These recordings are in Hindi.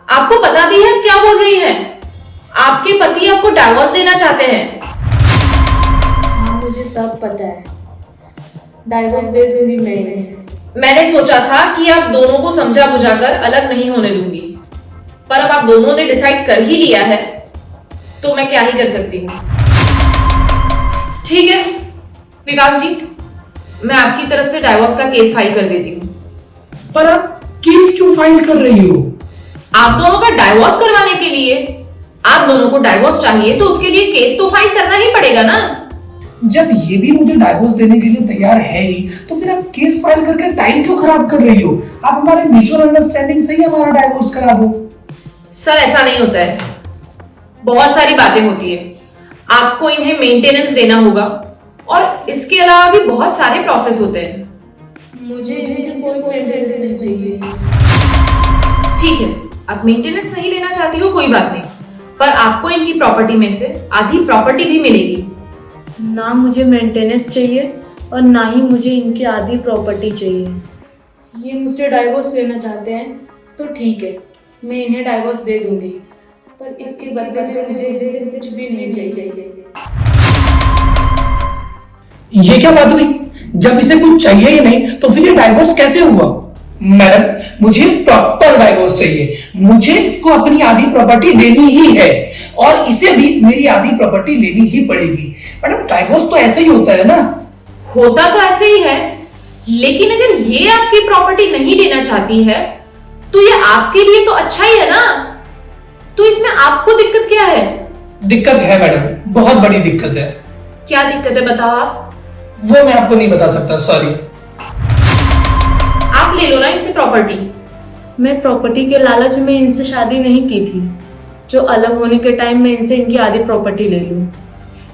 आपको पता भी है क्या बोल रही है? आपके पति आपको डाइवोर्स देना चाहते हैं। हाँ, मुझे सब पता है। डाइवोर्स दे दूंगी मैं इन्हें। मैंने सोचा था कि आप दोनों को समझा बुझाकर अलग नहीं होने दूंगी, पर अब आप दोनों ने डिसाइड कर ही लिया है तो मैं क्या ही कर सकती हूँ। ठीक है विकास जी, मैं आपकी तरफ से डाइवोर्स का केस फाइल कर देती हूँ। पर आप केस क्यों फाइल कर रही हो? आप दोनों का डाइवोर्स करवाने के लिए, आप दोनों को डाइवोर्स चाहिए तो उसके लिए केस तो फाइल करना ही पड़ेगा ना। जब ये भी मुझे डाइवोर्स देने के लिए तैयार है ही, तो फिर आप केस फाइल करके टाइम क्यों खराब कर रही हो? आप हमारे म्यूचुअल अंडरस्टैंडिंग से ही हमारा डाइवोर्स करा दो। सर ऐसा नहीं होता है, बहुत सारी बातें होती है। आपको इन्हें मेंटेनेंस देना होगा और इसके अलावा भी बहुत सारे प्रोसेस होते हैं। मुझे इनसे कोई मेंटेनेंस नहीं चाहिए। ठीक है, आप मेंटेनेंस नहीं लेना चाहती हो कोई बात नहीं, पर आपको इनकी प्रॉपर्टी में से आधी प्रॉपर्टी भी मिलेगी। ना मुझे मेंटेनेंस चाहिए और ना ही मुझे इनकी आधी प्रॉपर्टी चाहिए। ये मुझसे डाइवोर्स लेना चाहते हैं तो ठीक है, मैं इन्हें डाइवोर्स दे दूंगी, पर इसके बदले में मुझे इनसे कुछ भी नहीं चाहिए। ये क्या बात हुई? जब इसे कुछ चाहिए ही नहीं तो फिर ये डाइवोर्स कैसे हुआ? मैडम, मुझे प्रॉपर डाइवोर्स चाहिए। मुझे इसको अपनी आधी प्रॉपर्टी देनी ही है और इसे भी मेरी आधी प्रॉपर्टी लेनी ही पड़ेगी। मैडम, डाइवोर्स तो ऐसे ही होता है ना? होता तो ऐसे ही है, लेकिन अगर ये आपकी प्रॉपर्टी नहीं लेना चाहती है तो ये आपके लिए तो अच्छा ही है ना। तो इसमें आपको दिक्कत क्या है? दिक्कत है मैडम, बहुत बड़ी दिक्कत है। क्या दिक्कत है बताओ आप। वो मैं आपको नहीं बता सकता, सॉरी। आप ले लो ना इनसे प्रॉपर्टी। मैं प्रॉपर्टी के लालच में इनसे शादी नहीं की थी, जो अलग होने के टाइम में इनसे इनकी आधी प्रॉपर्टी ले लूं।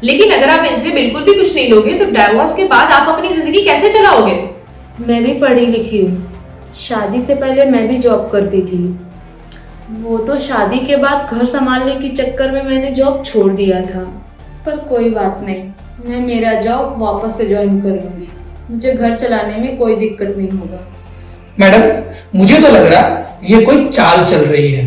लेकिन अगर आप इनसे बिल्कुल भी कुछ नहीं लोगे तो डाइवोर्स के बाद आप अपनी जिंदगी कैसे चलाओगे? मैं भी पढ़ी लिखी हूँ, शादी से पहले मैं भी जॉब करती थी। वो तो शादी के बाद घर संभालने के चक्कर में मैंने जॉब छोड़ दिया था, पर कोई बात नहीं, मैं मेरा जॉब वापस से ज्वाइन कर लूंगी। मुझे घर चलाने में कोई दिक्कत नहीं होगा। मैडम, मुझे तो लग रहा ये कोई चाल चल रही है।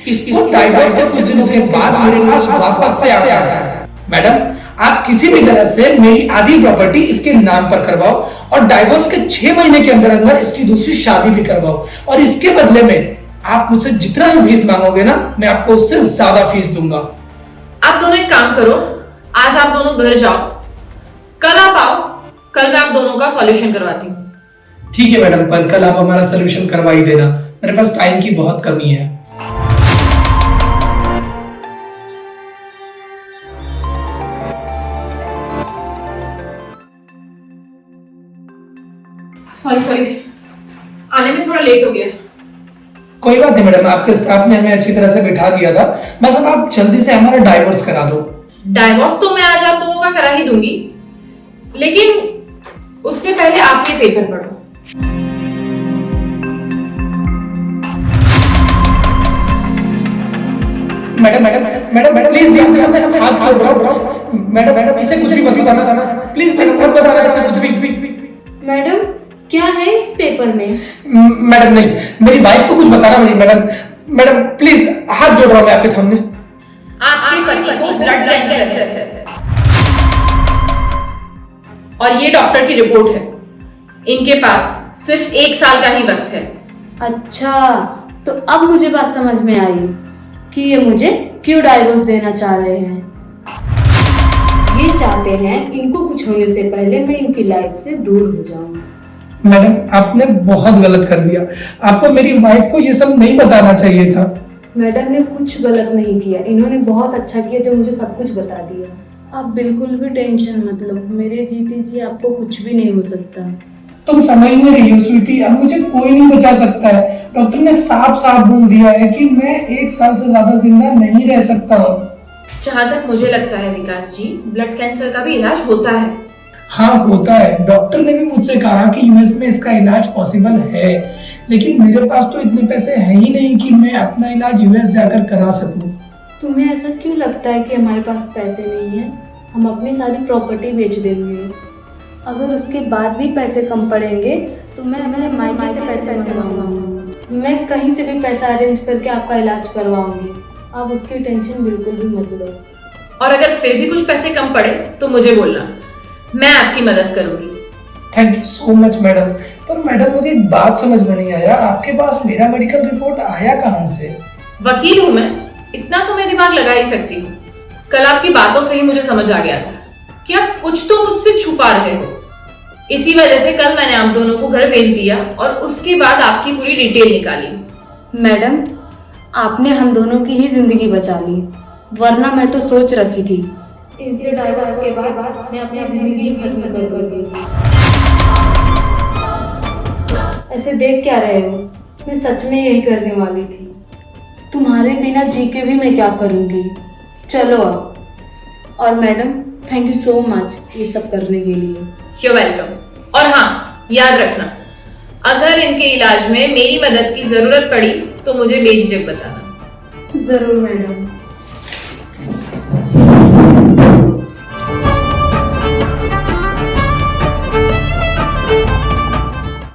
इसको डाइवोर्स के कुछ दिनों के बाद मेरे पास वापस से आता है। मैडम, आप किसी भी तरह से मेरी आधी प्रॉपर्टी इसके नाम पर करवाओ और डाइवोर्स के 6 महीने के अंदर अंदर इसकी दूसरी शादी भी करवाओ, और इसके बदले में आप मुझसे जितना भी फीस मांगोगे ना, मैं आपको उससे ज्यादा फीस दूंगा। आप दोनों एक काम करो, आज आप दोनों घर जाओ, कल आप आओ, कल मैं आप दोनों का सॉल्यूशन करवाती हूँ। ठीक है मैडम, पर कल आप हमारा सोल्यूशन करवा ही देना, मेरे पास टाइम की बहुत कमी है। सॉरी, आने में थोड़ा लेट हो गया। कोई बात नहीं मैडम, आपके स्टाफ ने हमें अच्छी तरह से बिठा दिया था। बस अब आप जल्दी से हमारा डाइवोर्स करा दो। डाइवोर्स तो मैं आज आप दोनों का करा ही दूंगी, लेकिन उससे पहले आप ये पेपर पढ़ो। मैडम प्लीज, मैं आपके सामने हाथ जोड़ रहा हूँ। मैडम, इसे कुछ भी मत बताना प्लीज। मैडम, मत बताना इसे कुछ भी। मैडम, क्या है इस पेपर में? मैडम नहीं, मेरी वाइफ को कुछ बताना नहीं। मैडम प्लीज, हाथ जोड़ रहा हूँ मैं आपके सामने। आपके पति को ब्लड कैंसर है और ये डॉक्टर की रिपोर्ट है। इनके पास सिर्फ 1 साल का ही वक्त है। अच्छा, तो अब मुझे बात समझ में आई कि ये मुझे क्यों डाइवोर्स देना चाह रहे हैं। ये चाहते हैं इनको कुछ होने से पहले मैं इनकी लाइफ से दूर हो जाऊं। मैडम, आपने बहुत गलत कर दिया। आपको मेरी वाइफ को ये सब नहीं बताना चाहिए था। मैडम ने कुछ गलत नहीं किया, इन्होंने बहुत अच्छा किया जो मुझे सब कुछ बता दिया। आप बिल्कुल भी टेंशन मत लो, मेरे जीते जी आपको कुछ भी नहीं हो सकता। तुम समझ नहीं रही हो स्वीटी, अब मुझे कोई नहीं बचा सकता है। डॉक्टर ने साफ साफ बोल दिया है कि मैं 1 साल से ज्यादा जिंदा नहीं रह सकता हूँ। जहां तक मुझे लगता है विकास जी, ब्लड कैंसर का भी इलाज होता है। हाँ, होता है। डॉक्टर ने भी मुझसे कहा कि यूएस में इसका इलाज पॉसिबल है, लेकिन मेरे पास तो इतने पैसे हैं ही नहीं कि मैं अपना इलाज यूएस जाकर करा सकूं। तुम्हें ऐसा क्यों लगता है कि हमारे पास पैसे नहीं है? हम अपनी सारी प्रॉपर्टी बेच देंगे। अगर उसके बाद भी पैसे कम पड़ेंगे तो मैं अपने मायके से पैसे मंगवाऊंगा। मैं कहीं से भी पैसा अरेंज करके आपका इलाज करवाऊंगी, आप उसकी टेंशन बिल्कुल भी मत लो। और अगर फिर भी कुछ पैसे कम पड़े तो मुझे बोलना, मैं आपकी मदद करूंगी। Thank you so much madam. पर मैडम मुझे एक बात समझ में नहीं आया, आपके पास मेरा मेडिकल रिपोर्ट आया कहाँ से? वकील हूं मैं, इतना तो मैं दिमाग लगा ही सकती हूँ। कल आपकी बातों से ही मुझे समझ आ गया था कि आप कुछ तो मुझसे छुपा रहे हो। इसी वजह से कल मैंने आप दोनों को घर भेज दिया और उसके बाद आपकी पूरी डिटेल निकाली। मैडम, आपने हम दोनों की ही जिंदगी बचा ली, वरना मैं तो सोच रखी थी इनसे डाइवोर्स के बाद मैं अपनी जिंदगी खत्म कर दूंगी। ऐसे देख क्या रहे हो, मैं सच में यही करने वाली थी। तुम्हारे बिना जी के भी मैं क्या करूंगी। चलो अब। और madam, thank you so much ये सब करने के लिए। You welcome. और हाँ, याद रखना, अगर इनके इलाज में मेरी मदद की जरूरत पड़ी तो मुझे बेझिझक बताना। जरूर मैडम।